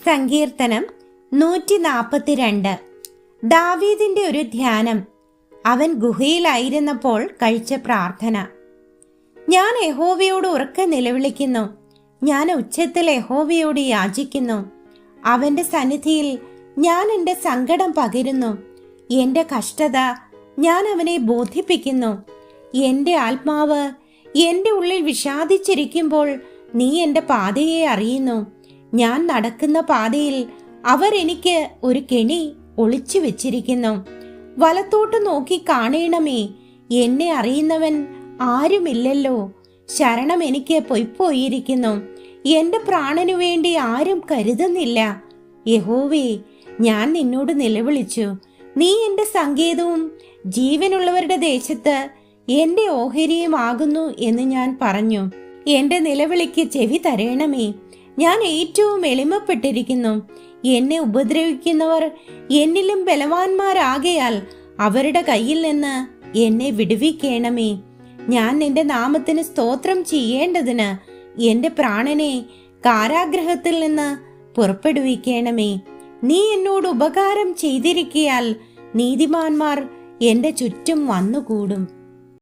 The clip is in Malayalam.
സങ്കീർത്തനം 142. ദാവീദിന്റെ ഒരു ധ്യാനം. അവൻ ഗുഹയിലായിരുന്നപ്പോൾ കഴിച്ച പ്രാർത്ഥന. ഞാൻ യഹോവയോട് ഉറക്കെ നിലവിളിക്കുന്നു, ഞാൻ ഉച്ചത്തിൽ യഹോവയോട് യാചിക്കുന്നു. അവന്റെ സന്നിധിയിൽ ഞാൻ എൻ്റെ സങ്കടം പകരുന്നു. എൻ്റെ കഷ്ടത ഞാൻ അവനെ ബോധിപ്പിക്കുന്നു. എൻ്റെ ആത്മാവ് എൻ്റെ ഉള്ളിൽ വിഷാദിച്ചിരിക്കുമ്പോൾ നീ എൻ്റെ പാതയെ അറിയുന്നു. ഞാൻ നടക്കുന്ന പാതയിൽ അവർ എനിക്ക് ഒരു കെണി ഒളിച്ചു വെച്ചിരിക്കുന്നു. വലത്തോട്ട് നോക്കി കാണണമേ, എന്നെ അറിയുന്നവൻ ആരുമില്ലല്ലോ. ശരണം എനിക്ക് പൊയ്പോയിരിക്കുന്നു. എൻ്റെ പ്രാണനു വേണ്ടി ആരും കരുതുന്നില്ല. യഹോവേ, ഞാൻ നിന്നോട് നിലവിളിച്ചു, നീ എൻ്റെ സങ്കേതവും ജീവനുള്ളവരുടെ ദേശത്ത് എൻ്റെ ഓഹരിയുമാകുന്നു എന്ന് ഞാൻ പറഞ്ഞു. എൻ്റെ നിലവിളിക്ക് ചെവി തരേണമേ. ഞാൻ ഏറ്റവും എളിമപ്പെട്ടിരിക്കുന്നു. എന്നെ ഉപദ്രവിക്കുന്നവർ എന്നിലും ബലവാന്മാരാകയാൽ അവരുടെ കയ്യിൽ നിന്ന് എന്നെ വിടുവിക്കണമേ. ഞാൻ നിന്റെ നാമത്തിന് സ്തോത്രം ചെയ്യേണ്ടതിന് എൻ്റെ പ്രാണനെ കാരാഗ്രഹത്തിൽ നിന്ന് പുറപ്പെടുവിക്കണമേ. നീ എന്നോട് ഉപകാരം ചെയ്തിരിക്കയാൽ നീതിമാന്മാർ എൻ്റെ ചുറ്റും വന്നുകൂടും.